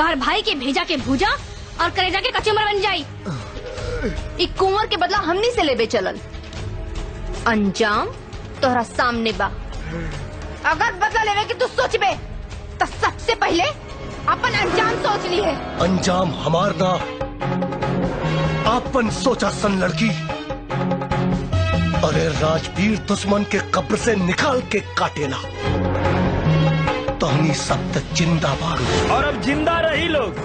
तोहर भाई के भेजा के भूजा और करेजा के कचुमर बन जाई। एक कुंवर के बदला हमनी से लेबे चलल। अंजाम तोहरा सामने बा। अगर बदला लेवे की तू सोचबे तो सबसे पहले अपन अंजाम सोच ली है। अंजाम हमार ना आपन सोचा सन लड़की। अरे राजवीर दुश्मन के कब्र से निकाल के काटेला तो हम सब तक जिंदा बारू। और अब जिंदा रही लोग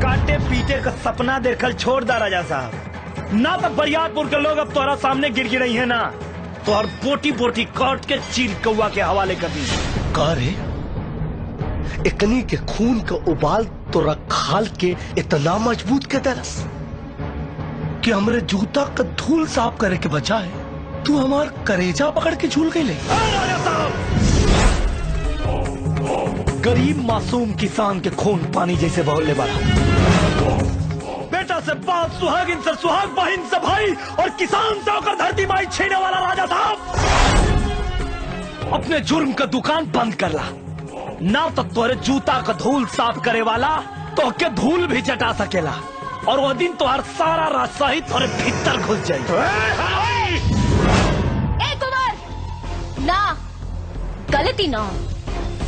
काटे पीटे का सपना देखकर छोड़ दा राजा साहब। ना तो बरियारपुर के लोग अब तोहरा सामने गिर गिर रही है ना तो और बोटी बोटी काट के चीर कौआ के हवाले कर दी। का रे इतनी के खून का उबाल तो रखाल के इतना मजबूत के दरस कि हमरे जूता का धूल साफ करे के बजाय तू हमार करेजा पकड़ के झूल गई ले। राजा साहब गरीब मासूम किसान के खून पानी जैसे बहले वाला, बेटा से बाप, सुहागिन से सुहाग, बहन से भाई और किसान से होकर धरती माई छीने वाला राजा साहब अपने जुर्म का दुकान बंद कर ला ना तो तोरे जूता का धूल साफ करे वाला तो के धूल भी चटा सकेला और वो दिन तुम्हारा सारा रास्ता ही तोरे भीतर घुस जाए। ए कुंवर ना गलती ना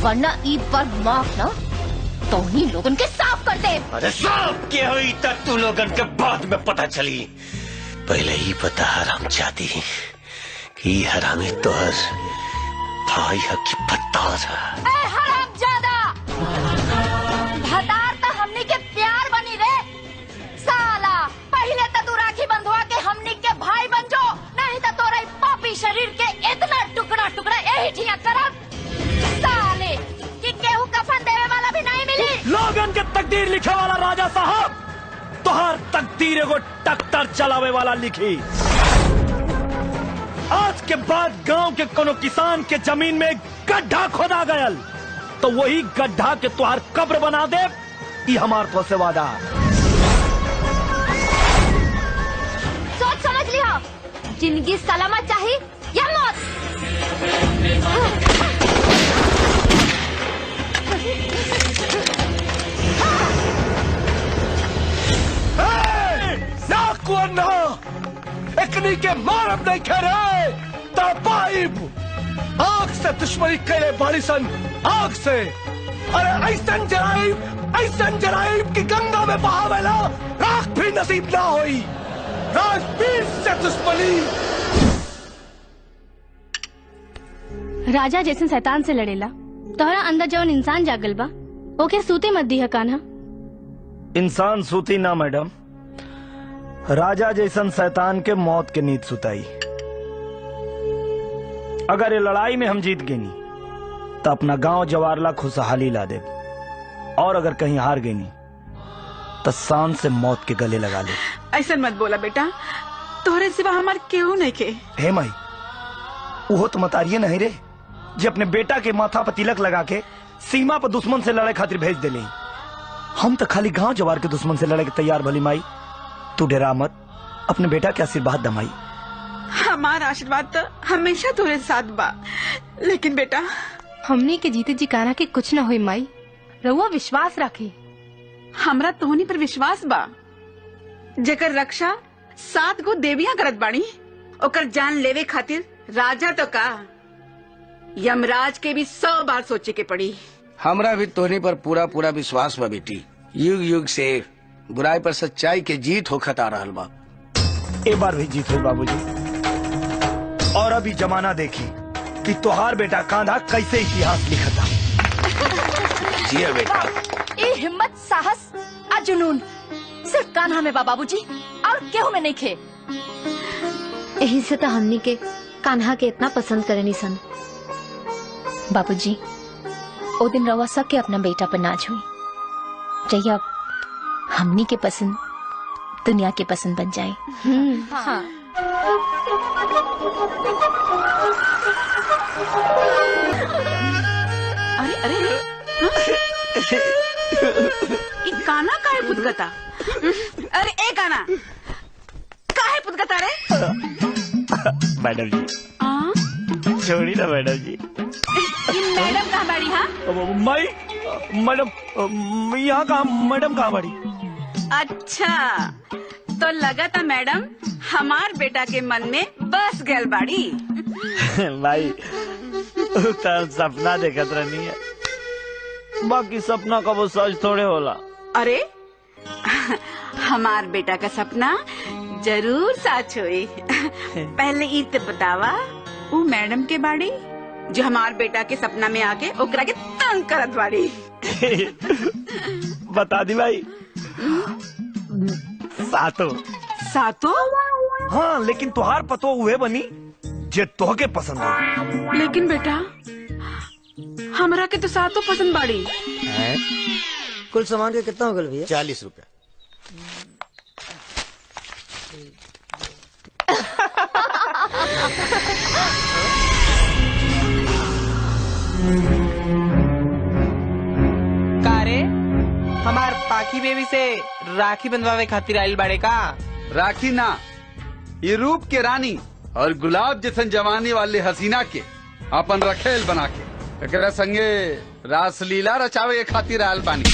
वरना ईद पर माफ ना तो उन्हीं लोगन के साफ कर दे। अरे साफ के हुई तक तू लोगन के बाद में पता चली। पहले ही पता हराम जाती कि हरामी तो भाई की पत्तार। ए हराम जादा भतार तो हमनी के प्यार बनी रे साला। पहले तो तू राखी बंधवा के हमनी के भाई बन जो नहीं तो तोरा पापी शरीर के इतना टुकड़ा टुकड़ा यही ठिया करब साले कि केहू कफन देवे वाला भी नहीं मिली। लोगन के तकदीर लिखे वाला राजा साहब तोहर तकदीर एगो ट्रैक्टर चलावे वाला लिखी। आज के बाद गांव के कोनो किसान के जमीन में गड्ढा खोदा गयल तो वही गड्ढा के तुहार कब्र बना दे। ये हमार तो से वादा। सोच समझ लिया जिंदगी सलामत चाहिए या मौत। एकनी के मारब नहीं खेरे तबाइब आग से दुश्मनी करे बाड़ी सन आग से। अरे ऐसन जराइब की गंगा में बहावेला राख भी नसीब ना होई। राजवीर से दुश्मनी। राजा जैसे शैतान से लड़ेला तोहरा अंदर जवन इंसान जागल बा ओके सूते मत दी है कान्हा। इंसान सूती ना मैडम, राजा जैसन शैतान के मौत के नींद सुताई। अगर ये लड़ाई में हम जीत गए तो अपना गांव जवारला खुशहाली ला दे और अगर कहीं हार गई तो शान से मौत के गले लगा ले। ऐसा मत बोला बेटा, तोहरे सिवा हमार केहू नहीं के। हे माई वो तो मतारिये नहीं रे जे अपने बेटा के माथा पर तिलक लगा के सीमा पर दुश्मन से लड़े खातिर भेज देले। हम तो खाली गांव जवार के दुश्मन से लड़े के तैयार भली माई। तू डरा मत, अपने बेटा के आशीर्वाद दमाई। हमारा आशीर्वाद तो हमेशा तोरे साथ बा। लेकिन बेटा हमने के जीते जी कान्हा के कुछ न हुई माई, रहुआ विश्वास रखी। हमरा तोहनी पर विश्वास बा। जेकर रक्षा 7 गो देवियां करत बाणी ओकर जान लेवे खातिर राजा तो का यमराज के भी 100 बार सोचे के पड़ी। हमरा भी तोहनी पर पूरा पूरा विश्वास बा बेटी। युग युग से बुराई पर सच्चाई के जीत होखत आ रहल बा। एक बार भी जीत हुई बाबूजी। और अभी जमाना देखी कि तोहार बेटा कान्हा कैसे इतिहास लिखता। जी बेटा। ये हिम्मत साहस और जुनून सिर्फ कान्हा में बा बाबूजी और केहू में नहीं खे। यही से तो हमनी के कान्हा के इतना पसंद करनी सन। बाबूजी ओ दिन रवा सबके अपना बेटा पर नाच हुई जैया हमनी के पसंद दुनिया के पसंद बन जाए। हाँ। अरे अरे ई काना काहे पुदगता? अरे ए काना काहे पुदगता रे? मैडम जी छोड़ी ना मैडम जी। ये मैडम कहाँ बाड़ी? हाँ माई मैडम यहाँ कहाँ मैडम कहाँ बड़ी? अच्छा तो लगा था मैडम हमार बेटा के मन में बस गल बाड़ी। भाई तो सपना देखत रहनी है, बाकी सपना का वो सच थोड़े होला। अरे हमार बेटा का सपना जरूर सच होई। पहले ई तो बतावा वो मैडम के बाड़ी जो हमार बेटा के सपना में आके ओकरा के तंग करत बाड़ी। बता दी भाई। सातो। हाँ लेकिन तुहार पतो हुए बनी जे तोहके पसंद हो। लेकिन बेटा हमरा के तो सातों पसंद बाड़ी। कुल सामान के कितना हो गया भैया? 40 रुपया। कारे हमार पाखी बेबी से राखी बंधवावे खातिर आइल बाड़े का? राखी ना, ये रूप के रानी और गुलाब जैसन जवानी वाले हसीना के अपन रखेल बना के एकरा संगे रासलीला रचावे के खातिर आयल बानी।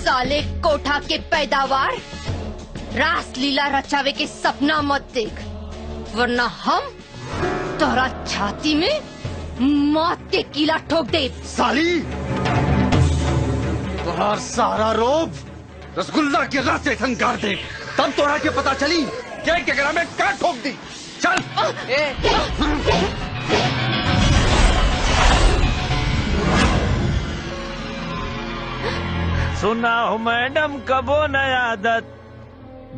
साले कोठा के पैदावार रासलीला रचावे के सपना मत देख, वरना हम तोरा छाती में मौत के कीला ठोक दे। साली तोहार सारा रोब रसगुल्ला के रस जैसन गाड़ दे, तब तोरा के पता चली के केकरा में का ठोक दी। चल सुना हो मैडम कबो न आदत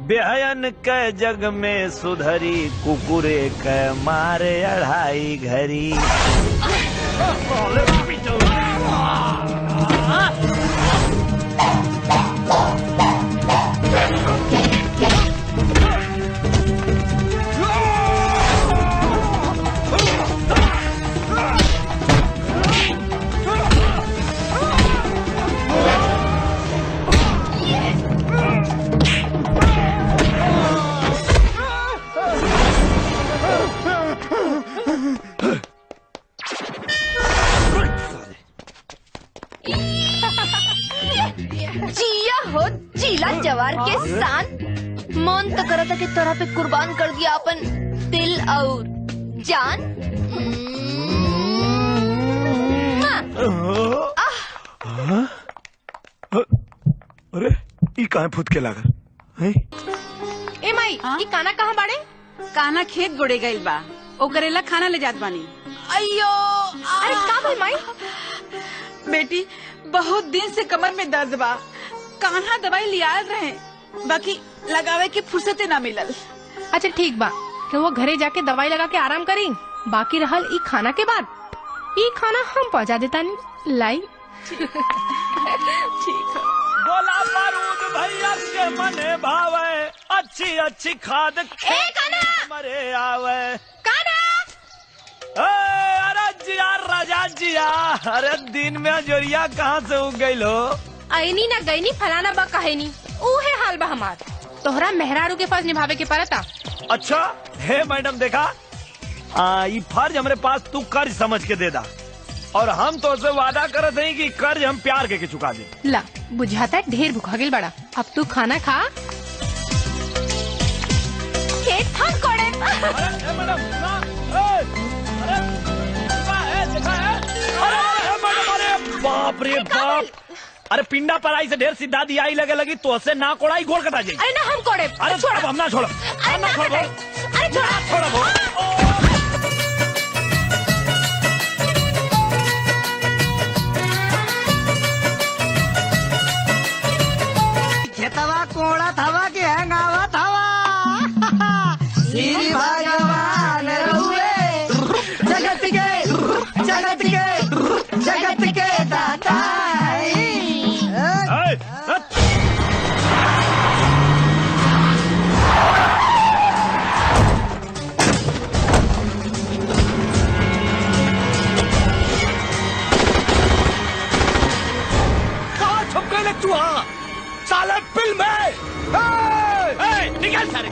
बेहयन के जग में सुधरी, कुकुरे के मारे अढ़ाई घड़ी। जिया हो जिला जवार के सान, मन तो करता कि तोरा पे कुर्बान कर दिया अपन दिल और जान। अरे ई काहे फुद के लागल है? ए माई ई काना कहाँ बाड़े? काना खेत गोड़े गइल बा, ओकरेला खाना ले जात बानी। अयो अरे का भाई माई? बेटी बहुत दिन से कमर में दर्द बा, कान्हा दवाई लियाल रहे, बाकी लगावे की फुर्सते ना मिलल। अच्छा ठीक बा कि वो घरे जाके दवाई लगा के आराम करी, बाकी रहल ई खाना के बाद ई खाना हम पहुंचा देता नहीं लाई। ठीक है। बोला बारूद भैया के मने भावे, अच्छी अच्छी खाद मरे आवे। अरे जिया राजा जिया, अरे दिन में जोरिया कहाँ से उग गई लो? आईनी ना गईनी फलाना बा कहेनी, उहे हाल बा हमार। तोहरा मेहरारू के फर्ज निभावे के पड़ता। अच्छा हे मैडम देखा, ये फर्ज हमारे पास तू कर्ज समझ के दे दा, और हम तो से वादा करत हैं कि कर्ज हम प्यार के चुका दे। ला बुझाता ढेर भूखा गेल बड़ा, अब तू खाना खा। खेत हम कोड़े। अरे मैडम ना, अरे देखा है? अरे मैडम, अरे बाप रे बाप, अरे पिंडा पराई से ढेर सीधा दिया आई लगे लगी तो से ना कोड़ाई गोल कटा जाए। अरे ना हम कोड़े। अरे छोड़, अब हम ना छोड़ो, अरे ना छोड़ो, अरे छोड़ो। खेतवा कोड़ा थवा के हंगावा थवा श्री भगवान रहुए जगत के दाता कहाँ छुप गए चूहा? साले बिल में निकल सारे।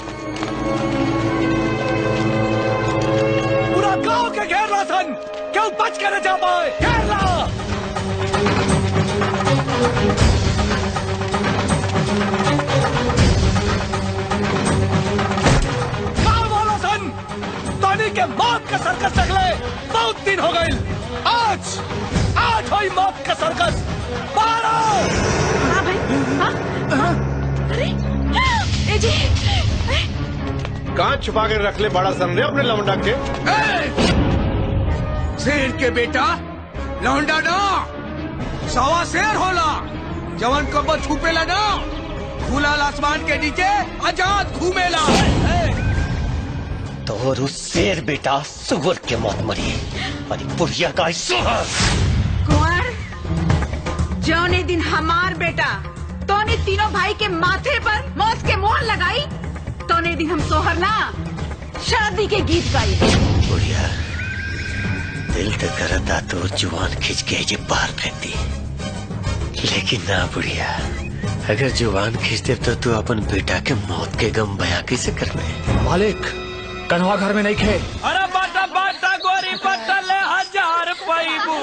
पूरा गांव के घेर ला सन, क्यों बच कर जा पाए? घेर ला। के मौत का सर्कस चले बहुत दिन हो गए। आज हुई मौत का सर्कस। मारो। हाँ भाई, हाँ? अरे ए जी, कहाँ छुपा के रख ले बड़ा समझे अपने लौंडा के? शेर के बेटा लौंडा ना सवा शेर होला जवन कब छुपेला ना खुला आसमान के नीचे आजाद घूमेला। तो और उस शेर बेटा सुअर के मौत मरी और बुढ़िया का कुंवर जौने दिन हमार बेटा तोने तीनों भाई के माथे पर मौत के मोहर लगाई तोने दिन हम सोहर ना शादी के गीत गाई। बुढ़िया दिल तो करता तो जुबान खींच के जे बाहर फेंक दी, लेकिन ना बुढ़िया अगर जुबान खींच दे तो तू अपन बेटा के मौत के गम बयां कैसे करने? मालिक कन्हवा घर में नहीं खे। अरे बाटा बाटा गोरी बटले 1000 पैबू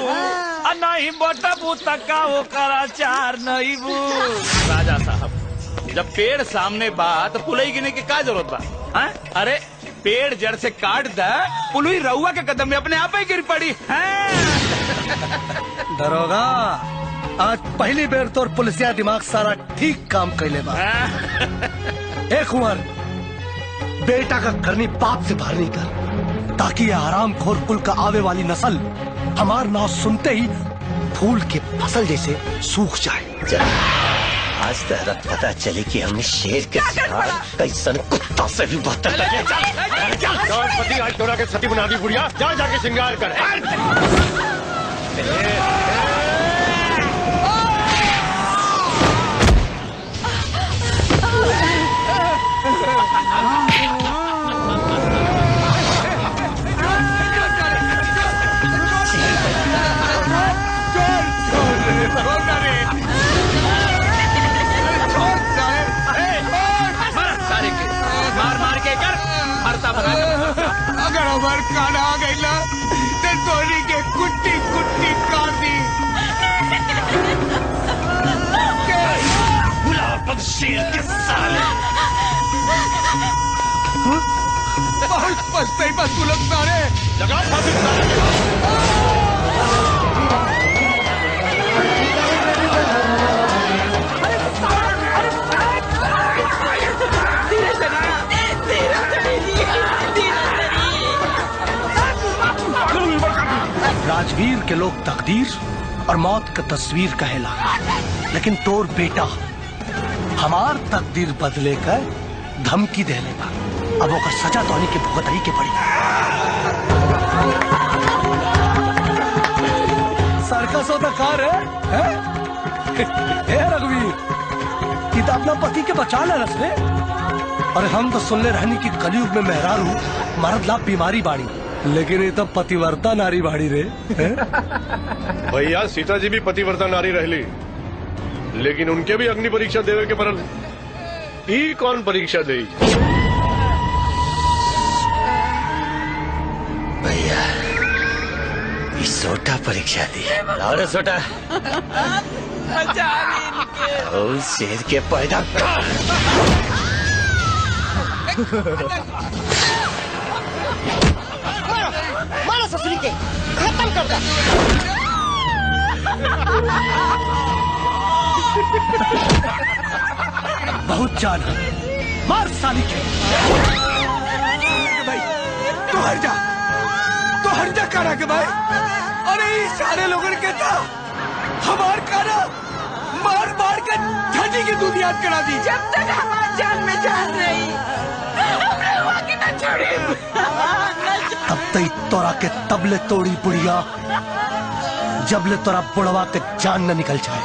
नहीं बटबू तका वो करा 4 नहीं बू। राजा साहब जब पेड़ सामने बा तो पुलई गिने की क्या जरूरत बा? अरे पेड़ जड़ से काट दे पुलई रउआ के कदम में अपने आप ही गिर पड़ी है। दरोगा आज पहली बेर तोर पुलिसिया दिमाग सारा ठीक काम कैले बा। एक कुंवर बेटा का करनी बाप से बाहर नहीं कर, ताकि ये आराम खोर कुल का आवे वाली नस्ल हमार नाम सुनते ही फूल के फसल जैसे सूख जाए। आज तक पता चले कि हमने शेर के साथ कैसन कुत्ता से भी बदतर लगे। पति आज तोरा के सती बना दी बुढ़िया, जा जाके श्रृंगार कर। अगर हमार कान आ गई ना तो तोरी के कुट्टी कुट्टी काट दी। गुलाब शेर के साले बहुत पछताई बस तू लोग सारे लगा फांसी। राजवीर के लोग तकदीर और मौत का तस्वीर कहेला, लेकिन तोर बेटा हमार तकदीर बदले कर धमकी देने का अब ओकर सजा तोनी के भुगतई के पड़ी। सर्कस होता कार है? ए रघुवीर कि तो अपना पति के बचा ले रसले। और हम तो सुनले रहनी की कलयुग में मेहरारू मर्द ला बीमारी बाड़ी, लेकिन ये तो पतिव्रता नारी बाड़ी रे। भैया सीता जी भी पतिव्रता नारी रहली, लेकिन उनके भी अग्नि परीक्षा देवे के पड़ल। ई कौन परीक्षा दे? भैया ये सोटा परीक्षा दी। और सोटा और शेर के पैदा मारा ससुरी के खत्म कर दे। बहुत जान है, मार साली के। भाई तो हर जा करा के भाई। अरे ये सारे लोगों के था हमार काना मार मार के धनी की दूध याद करा दी। जब तक हमार जान में जान रही हमने वहाँ की न छोड़ी। तब तक तोरा के तबले तोड़ी बुढ़िया, जबले तोरा बुढ़वा के जान न निकल जाए।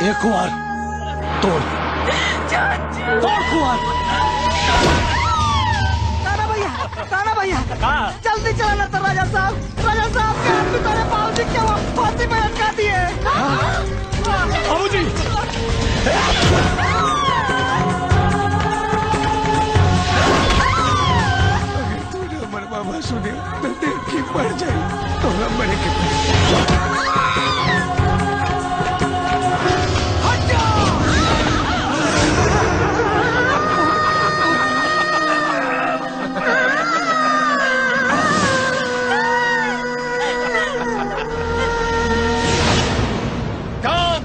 एक बार तोड़ कुआर। ताना भैया जल्दी चला ना तो राजा साहब के हाथ में तेरे पाँव दिख के वो फांसी पे लटका दिए। बाबूजी तूने हमारे बाबा सुने तो तेरे की पड़ जाए तो हम मरे के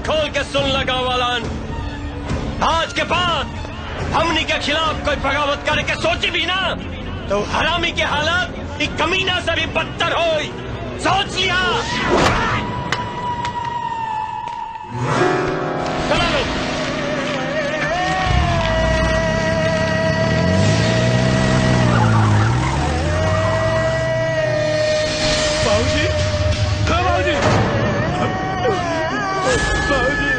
खोल के सुन लगा वालन, आज के बाद हमनी के खिलाफ कोई बगावत करे के सोची भी ना तो हरामी की हालत एक कमीना से भी बदतर होई। सोच लिया। चला लो। बाबूजी, हाँ बाबूजी, बाबूजी।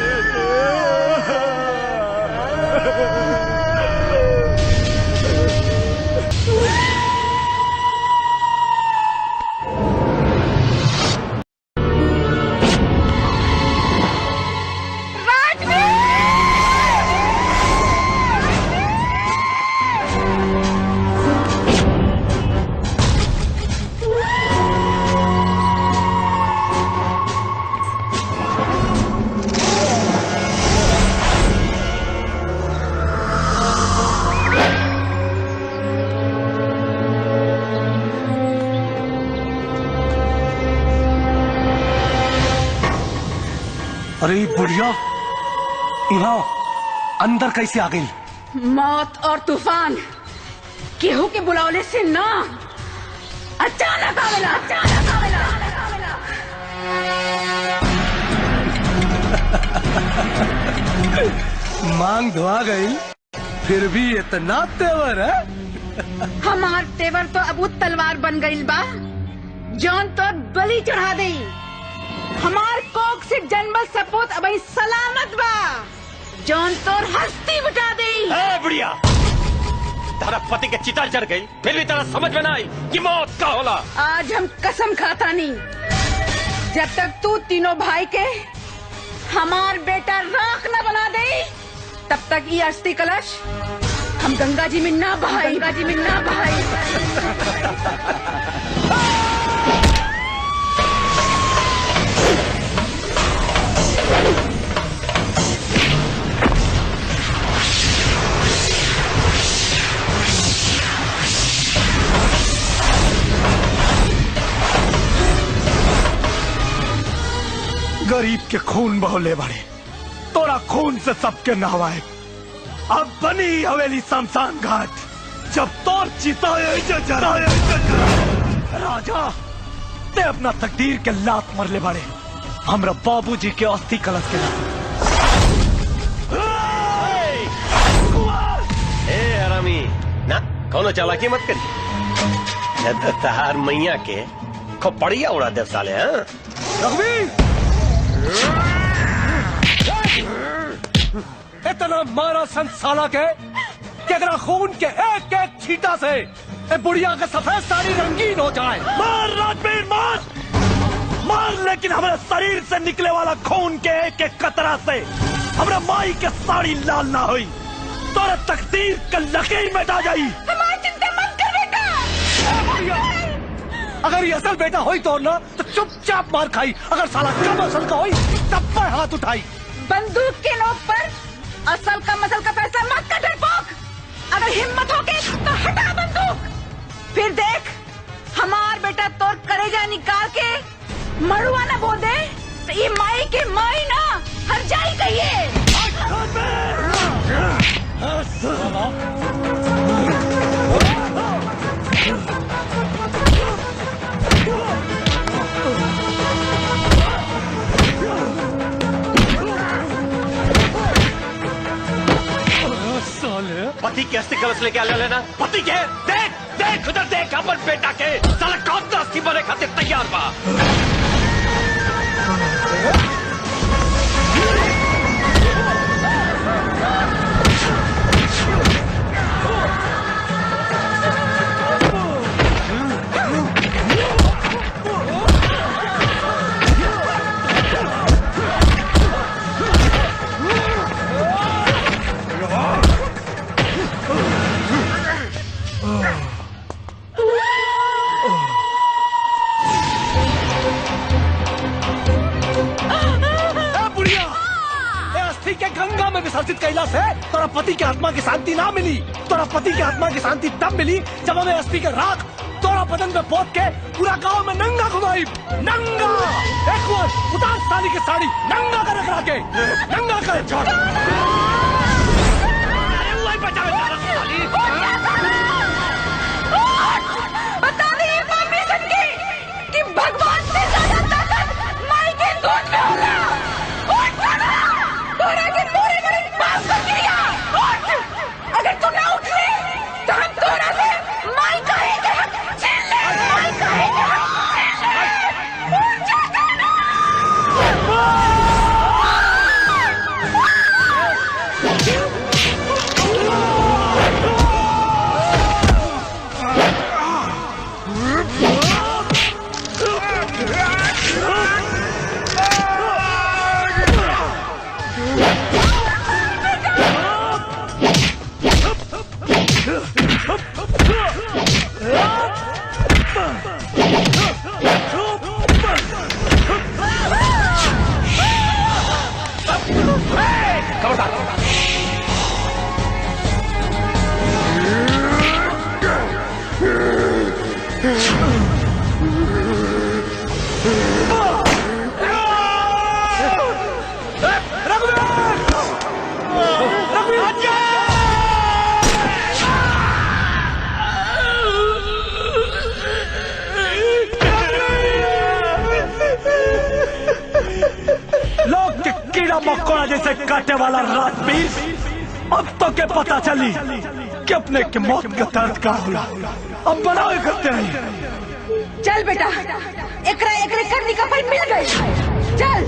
अरे बुढ़िया, यहाँ अंदर कैसे आ गई? मौत और तूफान केहू के बुलावले से ना, अचानक आवेला, अचानक आवेला। मांग धोआ गई, फिर भी इतना तेवर है। हमार तेवर तो अब तलवार बन गई बा, जौन तो बलि चढ़ा दे। हमार कोक से जन्मल सपूत अब सलामत बा, जौन तोर हस्ती मिटा दे। बुढ़िया, तारा पति के चिता चढ़ गई, फिर भी तारा समझ में ना आई कि मौत का होला। आज हम कसम खाता नहीं, जब तक तू तीनों भाई के हमार बेटा राख न बना दे, तब तक ये अस्थि कलश हम गंगा जी में ना बहाई, गंगा जी में ना बहाई। गरीब के खून बहोले बड़े, तोरा खून से सबके नहवाए। अब बनी हवेली शमशान घाट, जब तोर चिता राजा ते अपना तकदीर के लात मरले बड़े, हमरा बाबूजी के अस्थि कलश के लात। हरामी ना कौनो चालाकी मत करी, तहार मैया के खोपड़िया उड़ा दे साले। रघुवीर, इतना मारा संसाला के कि अगर खून के एक एक छींटा से ए बुढ़िया का सफेद साड़ी रंगीन हो जाए। मार राजवीर, मार मार, लेकिन हमारे शरीर से निकले वाला खून के एक एक कतरा से हमारे माई के साड़ी लाल ना हुई, तोरे तकदीर का लकीर मिटा जाई। हमारी चिंता मत कर बेटा। अगर ये असल बेटा होई तो ना तो चुपचाप मार खाई, अगर साला कम असल का होई तब पर हाथ उठाई। बंदूक के नोक पर असल का मसल का फैसला मत कर डरपोक। अगर हिम्मत हो के तो हटा बंदूक, फिर देख हमार बेटा तोर करेजा निकाल के मरुआ न बोल दे तो ये माई के माई ना हर जाई कहिए। पति के अस्थि कलश लेके आ लेना। पति के देख देख उधर देख, अपन बेटा के साला कौन सा अस्थि बने खातिर तैयार बा। गंगा में विसर्जित कैला से तोरा पति के आत्मा की शांति ना मिली। तोरा पति की आत्मा की शांति तब मिली जब हमें अस्थि के राख तोरा बदन में पोत के पूरा गांव में नंगा घुमाई, नंगा। एक बार उतार साली की साड़ी, नंगा कर रख के, नंगा कर छोड़। अरे वही बचाओ साली। बता रही मम्मी सबकी कि भगवान से ज्यादा ताकत माई के दूध में होला। उठ खड़ा, तोरा के पूरे बड़े पाप कर दिया। उठ, अगर तू ना उठी तो हम तोरा से माई कहेंगे, छीन ले, माई कहेंगे, छीन ले। उठ जा खड़ा। लोग के कीड़ा मकोड़ा जैसे काटे वाला राजवीर, अब तो के पता चली कि अपने के मौत का दर्द का होला। अब बनाओ करते रहिए। चल बेटा, एकरा एकरे करने का फल मिल गई। चल।